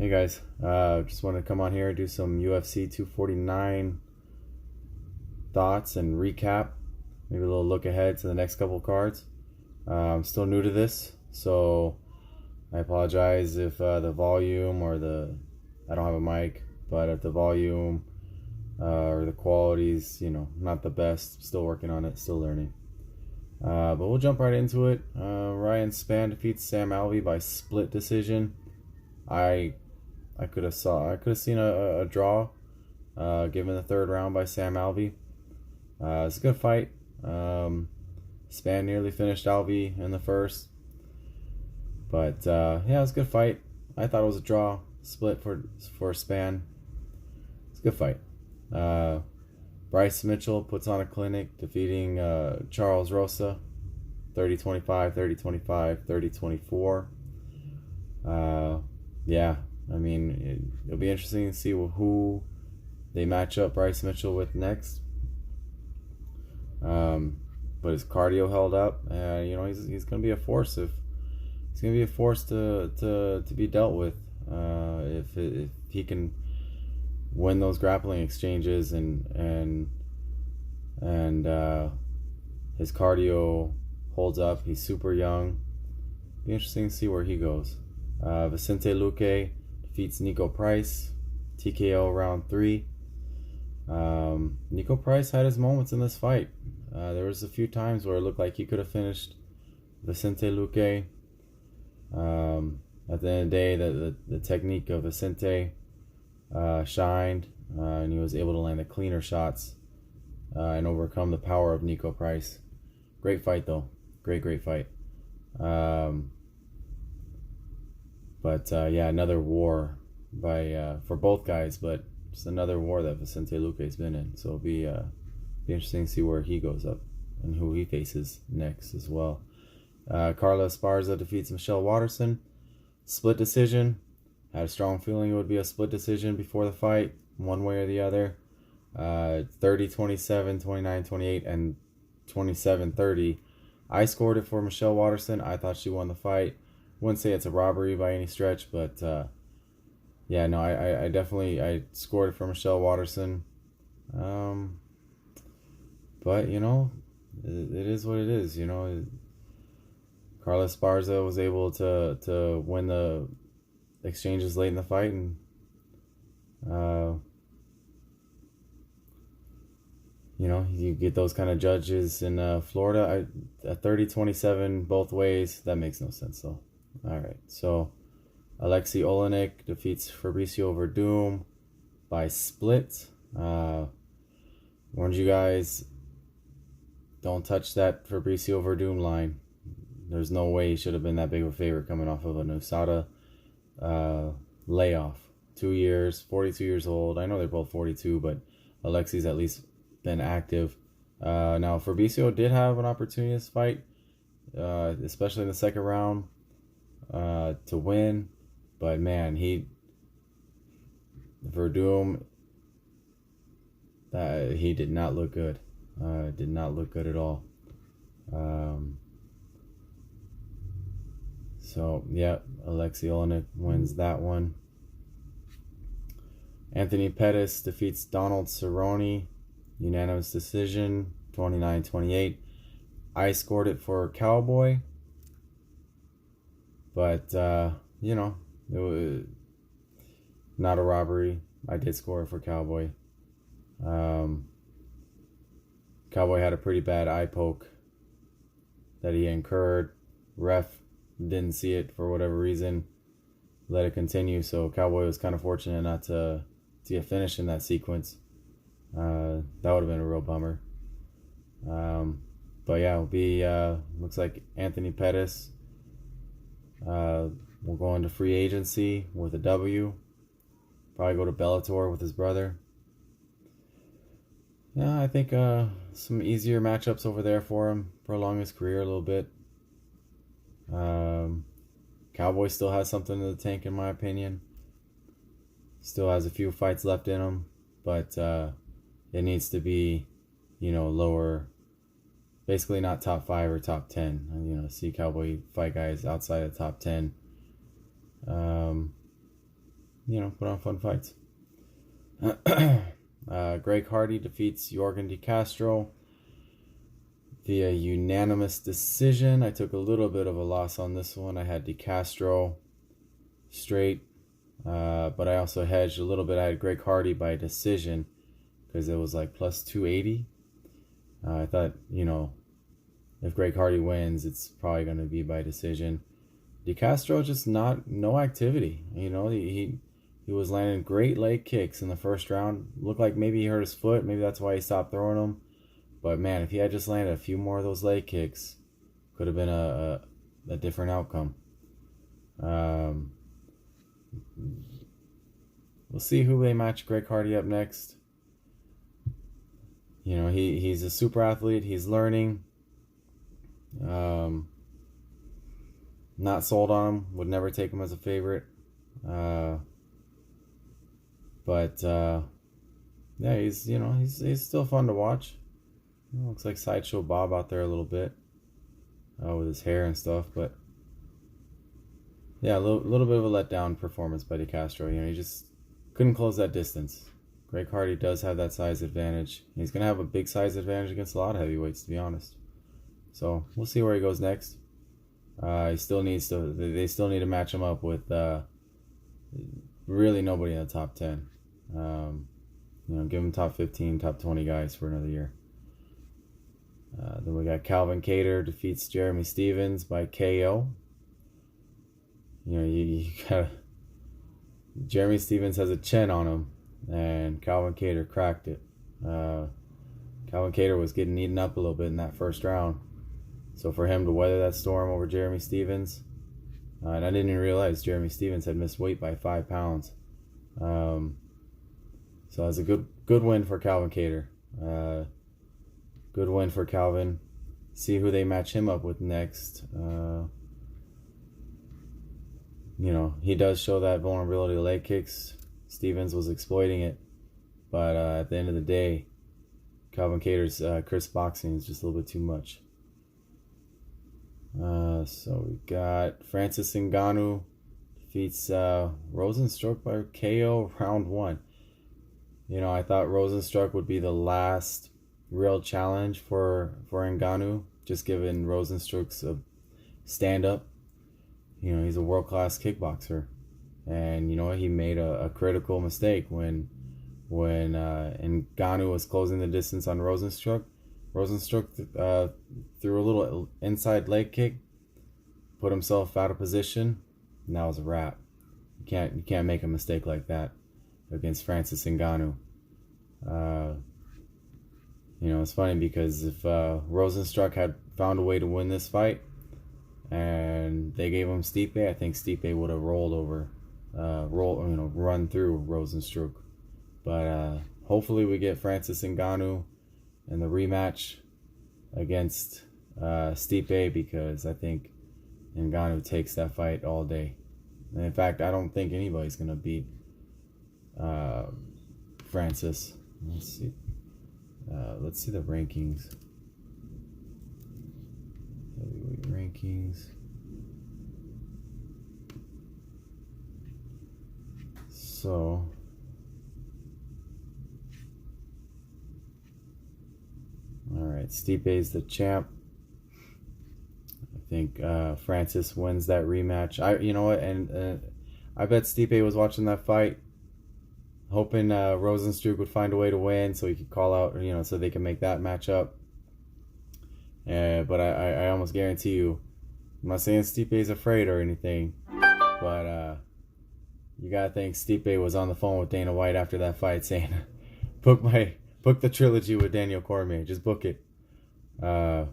Hey guys, just want to come on here and do some UFC 249 thoughts and recap. Maybe a little look ahead to the next couple of cards. I'm still new to this, so I apologize if the volume or I don't have a mic, but if the volume or the quality's, not the best. Still working on it, still learning. But we'll jump right into it. Ryan Spann defeats Sam Alvey by split decision. I could have seen a draw, given the third round by Sam Alvey. It's a good fight. Spann nearly finished Alvey in the first, but yeah, it's a good fight. I thought it was a draw, split for Spann. It's a good fight. Bryce Mitchell puts on a clinic, defeating Charles Rosa, 30-25, 30-25, 30-24. Yeah. I mean, it'll be interesting to see who they match up Bryce Mitchell with next. But his cardio held up, and he's going to be a force. He's going to be a force to be dealt with. If he can win those grappling exchanges and his cardio holds up. He's super young. Be interesting to see where he goes. Vicente Luque defeats Nico Price, TKO round 3. Nico Price had his moments in this fight. There was a few times where it looked like he could have finished Vicente Luque. At the end of the day, the technique of Vicente shined, and he was able to land the cleaner shots and overcome the power of Nico Price. Great fight, though. Great fight. But yeah, another war for both guys, but just another war that Vicente Luque's been in. So it'll be interesting to see where he goes up and who he faces next as well. Carla Esparza defeats Michelle Waterson. Split decision. Had a strong feeling it would be a split decision before the fight, one way or the other. 30-27, 29-28, and 27-30. I scored it for Michelle Waterson. I thought she won the fight. Wouldn't say it's a robbery by any stretch, but yeah, no, I definitely scored it for Michelle Waterson. But it is what it is. Carla Esparza was able to win the exchanges late in the fight, and you get those kind of judges in Florida. A 30-27 both ways, that makes no sense though. All right, so Alexei Olenek defeats Fabricio Verdum by split. Warned you guys, don't touch that Fabricio Verdum line. There's no way he should have been that big of a favorite coming off of an USADA layoff. 2 years, 42 years old. I know they're both 42, but Alexei's at least been active. Now, Fabricio did have an opportunity in this fight, especially in the second round, to win, but man, Verdum, he did not look good. Did not look good at all. So yeah, Alexei Olenek wins that one. Anthony Pettis defeats Donald Cerrone, unanimous decision, 29-28. I scored it for Cowboy, but it was not a robbery. I did score it for Cowboy. Cowboy had a pretty bad eye poke that he incurred. Ref didn't see it for whatever reason, let it continue. So Cowboy was kind of fortunate not to get finished in that sequence. That would have been a real bummer. But yeah, it'll be looks like Anthony Pettis will go into free agency with a W. Probably go to Bellator with his brother. Yeah, I think some easier matchups over there for him. Prolong his career a little bit. Cowboy still has something in the tank, in my opinion. Still has a few fights left in him, but it needs to be, lower. Basically, not top 5 or top 10. See Cowboy fight guys outside of top 10. put on fun fights. Greg Hardy defeats Yorgan De Castro via unanimous decision. I took a little bit of a loss on this one. I had De Castro straight, but I also hedged a little bit. I had Greg Hardy by decision because it was like plus 280. I thought, if Greg Hardy wins, it's probably going to be by decision. De Castro just no activity. He was landing great leg kicks in the first round. Looked like maybe he hurt his foot. Maybe that's why he stopped throwing them. But man, if he had just landed a few more of those leg kicks, could have been a different outcome. We'll see who they match Greg Hardy up next. He's a super athlete. He's learning. Not sold on him. Would never take him as a favorite. But yeah, he's still fun to watch. Looks like Sideshow Bob out there a little bit with his hair and stuff. But yeah, a little bit of a letdown performance by De Castro. He just couldn't close that distance. Greg Hardy does have that size advantage. He's gonna have a big size advantage against a lot of heavyweights, to be honest. So we'll see where he goes next. They still need to match him up with really nobody in the top 10. Give him top 15, top 20 guys for another year. Then we got Calvin Kattar defeats Jeremy Stephens by KO. You got Jeremy Stephens has a chin on him, and Calvin Kattar cracked it. Calvin Kattar was getting eaten up a little bit in that first round. So for him to weather that storm over Jeremy Stephens, and I didn't even realize Jeremy Stephens had missed weight by 5 pounds. So it was a good win for Calvin Kattar. Good win for Calvin. See who they match him up with next. He does show that vulnerability to leg kicks. Stephens was exploiting it. But at the end of the day, Calvin Kattar's crisp boxing is just a little bit too much. So we got Francis Ngannou defeats Rosenstruck by KO round 1. I thought Rosenstruck would be the last real challenge for Ngannou, just given Rosenstruck's stand-up. He's a world-class kickboxer. And he made a critical mistake when Ngannou was closing the distance on Rosenstruck. Rosenstruck threw a little inside leg kick, put himself out of position, and that was a wrap. You can't make a mistake like that against Francis Ngannou. It's funny because if Rosenstruck had found a way to win this fight and they gave him Stipe, I think Stipe would have run through Rosenstruck. But hopefully we get Francis Ngannou in the rematch against Stipe, because I think Ngannou takes that fight all day. And in fact, I don't think anybody's going to beat Francis. Let's see. Let's see the rankings. Heavyweight rankings. So all right, Stipe's the champ. I think Francis wins that rematch. I bet Stipe was watching that fight, hoping Rosenstruck would find a way to win, so he could call out, so they can make that matchup. But I almost guarantee you, I'm not saying Stipe's afraid or anything, but you gotta think Stipe was on the phone with Dana White after that fight saying, book the trilogy with Daniel Cormier. Just book it. That's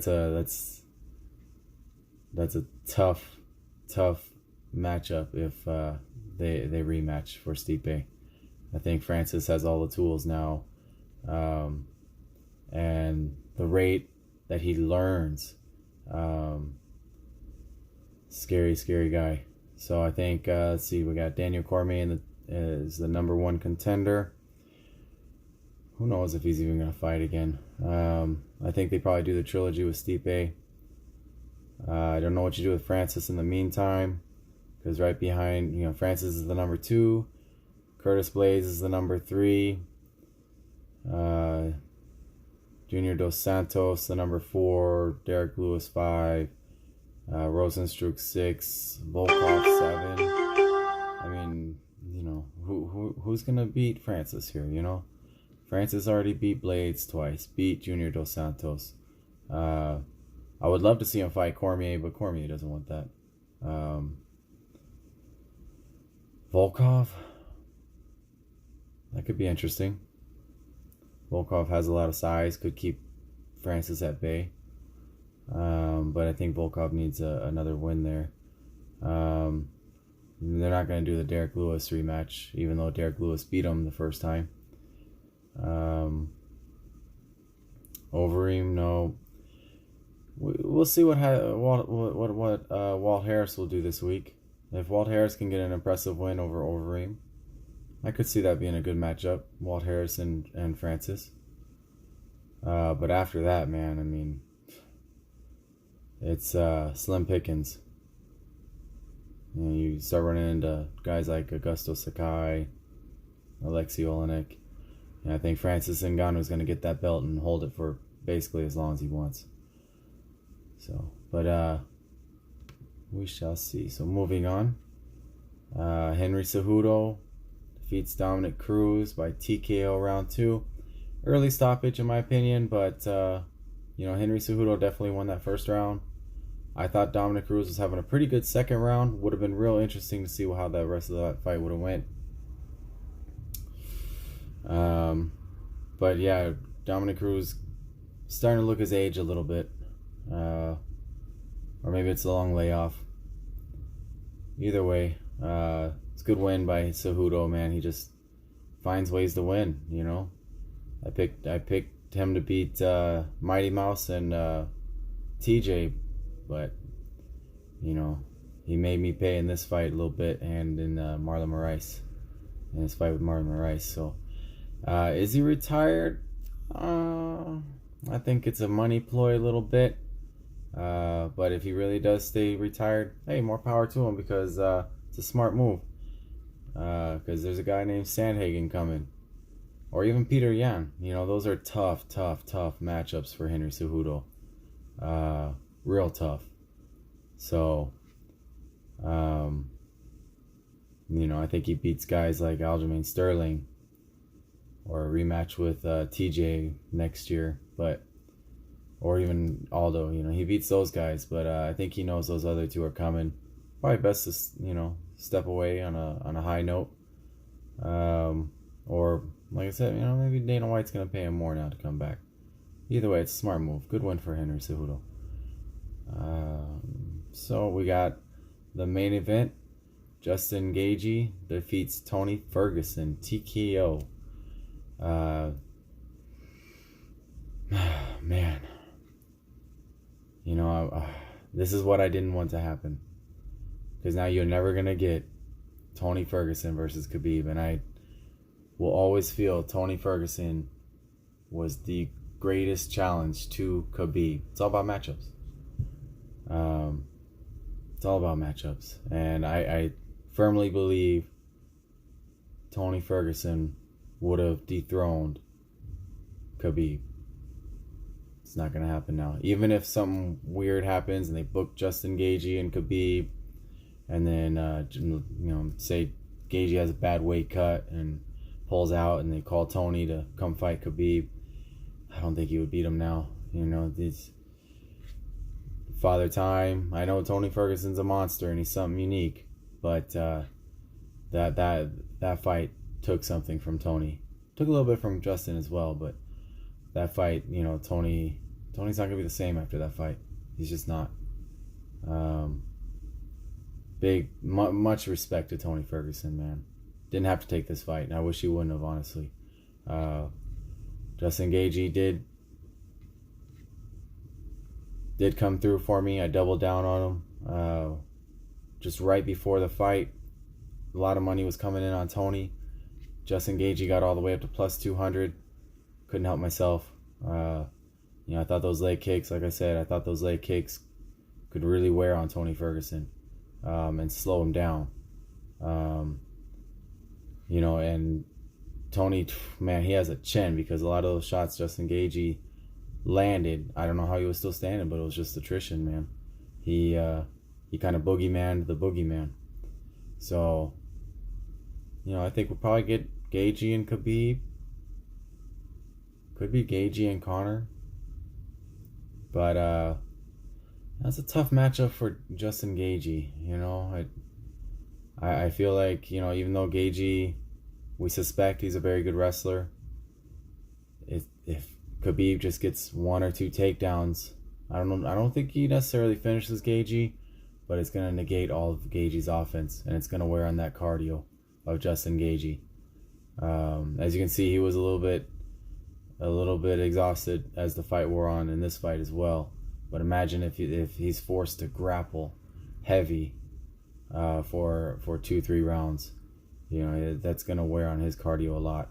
a tough matchup if they rematch for Stipe. I think Francis has all the tools now, and the rate that he learns. Scary guy. So I think let's see, we got Daniel Cormier is the number 1 contender. Who knows if he's even gonna fight again? I think they probably do the trilogy with Stipe. I don't know what you do with Francis in the meantime, because right behind, Francis is the number 2, Curtis Blades is the number 3, Junior Dos Santos the number 4, Derek Lewis 5, Rosenstruck 6, Volkov 7. I mean, who's gonna beat Francis here? Francis already beat Blades twice, beat Junior Dos Santos. I would love to see him fight Cormier, but Cormier doesn't want that. Volkov, that could be interesting. Volkov has a lot of size, could keep Francis at bay. But I think Volkov needs another win there. They're not going to do the Derek Lewis rematch, even though Derek Lewis beat him the first time. Overeem, no. We'll see what Walt Harris will do this week. If Walt Harris can get an impressive win over Overeem, I could see that being a good matchup, Walt Harris and Francis. But after that, man, I mean, it's slim pickings. You start running into guys like Augusto Sakai, Alexei Olenek. And I think Francis Ngannou is going to get that belt and hold it for basically as long as he wants. So, but we shall see. So moving on, Henry Cejudo defeats Dominic Cruz by TKO round 2. Early stoppage in my opinion, but Henry Cejudo definitely won that first round. I thought Dominic Cruz was having a pretty good second round. Would have been real interesting to see how the rest of that fight would have went. But yeah, Dominic Cruz starting to look his age a little bit. Or maybe it's a long layoff. Either way, it's a good win by Cejudo, man. He just finds ways to win, I picked him to beat Mighty Mouse and TJ, but he made me pay in this fight a little bit, and in Marlon Moraes, in his fight with Marlon Moraes. So is he retired? I think it's a money ploy a little bit, but if he really does stay retired, hey, more power to him, because it's a smart move, because there's a guy named Sandhagen coming, or even Peter Yan. Those are tough matchups for Henry Cejudo. Real tough. So, I think he beats guys like Aljamain Sterling, or a rematch with TJ next year, or even Aldo. He beats those guys, but I think he knows those other two are coming. Probably best to step away on a high note, or like I said, maybe Dana White's gonna pay him more now to come back. Either way, it's a smart move. Good win for Henry Cejudo. So we got the main event. Justin Gaethje defeats Tony Ferguson, TKO. Man, this is what I didn't want to happen, because now you're never gonna get Tony Ferguson versus Khabib, and I will always feel Tony Ferguson was the greatest challenge to Khabib. It's all about matchups. It's all about matchups, and I firmly believe Tony Ferguson would have dethroned Khabib. It's not gonna happen now. Even if something weird happens and they book Justin Gaethje and Khabib, and then say Gaethje has a bad weight cut and pulls out, and they call Tony to come fight Khabib, I don't think he would beat him now. This Father Time. I know Tony Ferguson's a monster and he's something unique, but that fight took something from Tony. Took a little bit from Justin as well, but that fight, Tony's not gonna be the same after that fight. He's just not. Much respect to Tony Ferguson, man. Didn't have to take this fight, and I wish he wouldn't have, honestly. Justin Gaethje did come through for me. I doubled down on him. Just right before the fight, a lot of money was coming in on Tony. Justin Gaethje got all the way up to plus 200. Couldn't help myself. I thought those leg kicks, like I said, could really wear on Tony Ferguson and slow him down. And Tony, man, he has a chin because a lot of those shots Justin Gaethje landed, I don't know how he was still standing, but it was just attrition, man. He kind of boogeymaned the boogeyman. So, I think we'll probably get Gaethje and Khabib. Could be Gaethje and Conor. But that's a tough matchup for Justin Gaethje. I feel like, even though Gaethje, we suspect he's a very good wrestler, if Khabib just gets 1 or 2 takedowns, I don't think he necessarily finishes Gaethje, but it's going to negate all of Gaethje's offense, and it's going to wear on that cardio of Justin Gaethje. As you can see, he was a little bit exhausted as the fight wore on in this fight as well. But imagine if he's forced to grapple heavy for 2-3 rounds. That's going to wear on his cardio a lot.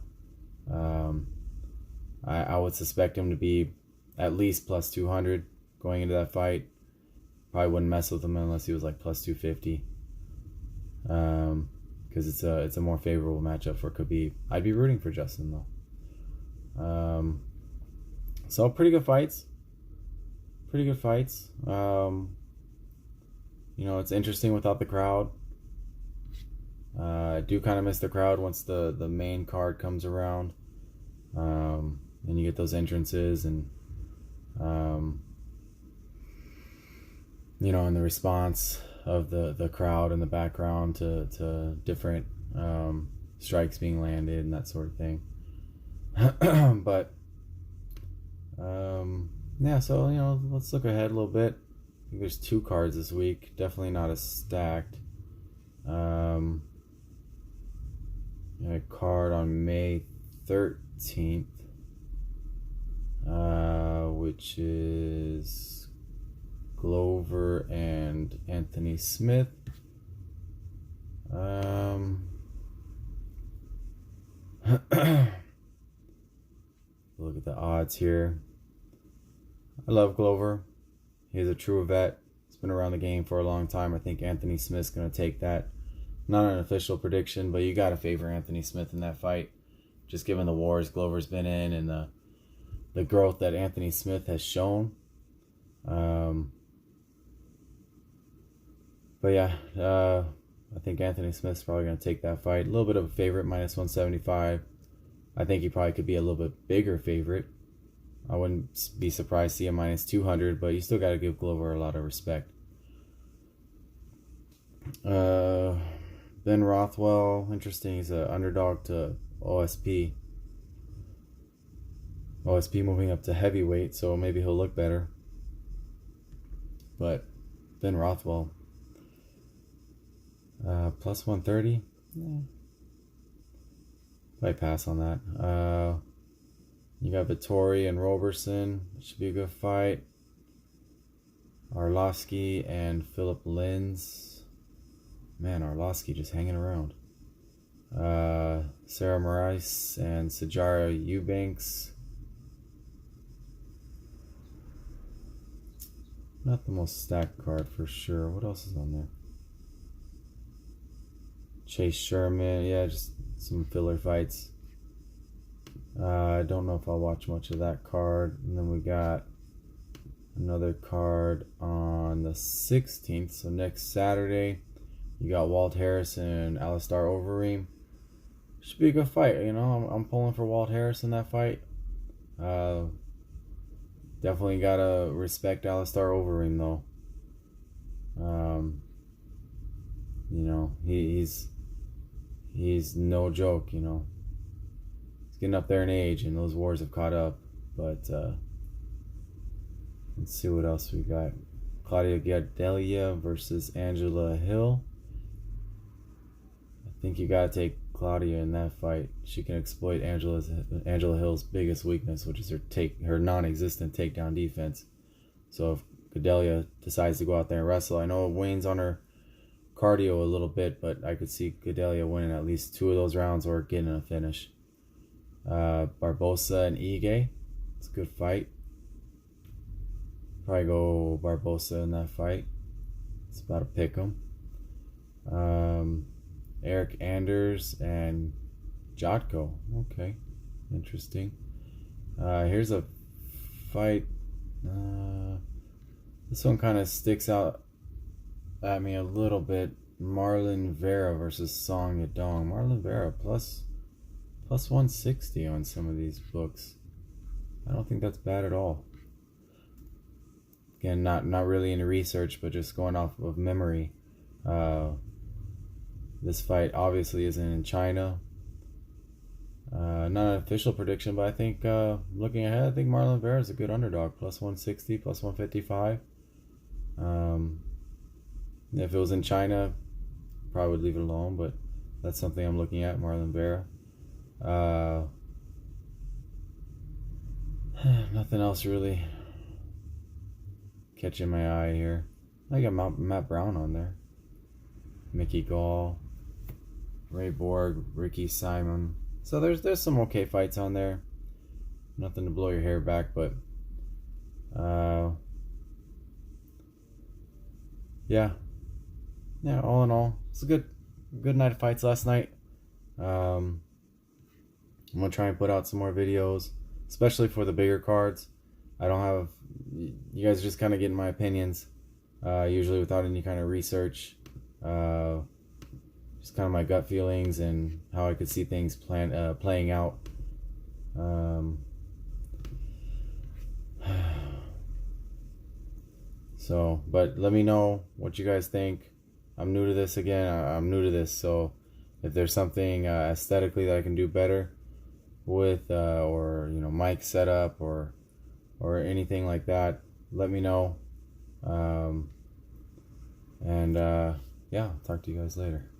I would suspect him to be at least plus 200 going into that fight. Probably wouldn't mess with him unless he was like plus 250. Because it's a more favorable matchup for Khabib. I'd be rooting for Justin though. So pretty good fights. It's interesting without the crowd. I do kind of miss the crowd once the main card comes around. And you get those entrances and and the response of the crowd in the background to different strikes being landed and that sort of thing. But so let's look ahead a little bit. I think there's 2 cards this week, definitely not as stacked. A card on May 13th, which is Glover and Anthony Smith. Look at the odds here. I love Glover. He's a true vet. He's been around the game for a long time. I think Anthony Smith's going to take that. Not an official prediction, but you got to favor Anthony Smith in that fight. Just given the wars Glover's been in and the growth that Anthony Smith has shown. But yeah, I think Anthony Smith's probably going to take that fight. A little bit of a favorite, minus 175. I think he probably could be a little bit bigger favorite. I wouldn't be surprised to see a minus 200, but you still got to give Glover a lot of respect. Ben Rothwell, interesting. He's an underdog to OSP. OSP moving up to heavyweight, so maybe he'll look better. But Ben Rothwell, plus 130. Yeah. I pass on that. You got Vettori and Roberson. It should be a good fight. Arlovsky and Philip Lins. Man, Arlovsky just hanging around. Sarah Moraes and Sijara Eubanks. Not the most stacked card for sure. What else is on there? Chase Sherman. Yeah, just some filler fights. I don't know if I'll watch much of that card. And then we got another card on the 16th. So next Saturday, you got Walt Harris and Alistair Overeem. Should be a good fight. I'm pulling for Walt Harris in that fight. Definitely gotta respect Alistair Overeem though. He's no joke. He's getting up there in age, and those wars have caught up. But let's see what else we got. Claudia Gadelha versus Angela Hill. I think you gotta take Claudia in that fight. She can exploit Angela Hill's biggest weakness, which is her non-existent takedown defense. So if Gadelha decides to go out there and wrestle, I know it wanes on her cardio a little bit, but I could see Gadelha winning at least 2 of those rounds or getting a finish. Barbosa and Ige. It's a good fight. Probably go Barbosa in that fight. It's about to pick him. Eric Anders and Jotko. Okay, interesting. Here's a fight. This one kind of sticks out at me a little bit. Marlon Vera versus Song Yadong. Marlon Vera plus 160 on some of these books. I don't think that's bad at all. Again, not really into research, but just going off of memory. This fight obviously isn't in China. Not an official prediction, but I think looking ahead, I think Marlon Vera is a good underdog. Plus 160, plus 155. If it was in China, probably would leave it alone, but that's something I'm looking at, Marlon Vera. Nothing else really catching my eye here. I got Matt Brown on there. Mickey Gall, Ray Borg, Ricky Simon. So there's some okay fights on there. Nothing to blow your hair back, but yeah. All in all, it's a good night of fights last night. I'm gonna try and put out some more videos, especially for the bigger cards. I don't have, you guys are just kind of getting my opinions, usually without any kind of research. Just kind of my gut feelings and how I could see things playing out. So, but let me know what you guys think. I'm new to this again. I'm new to this, so if there's something aesthetically that I can do better with, or mic setup or anything like that, let me know. Yeah, I'll talk to you guys later.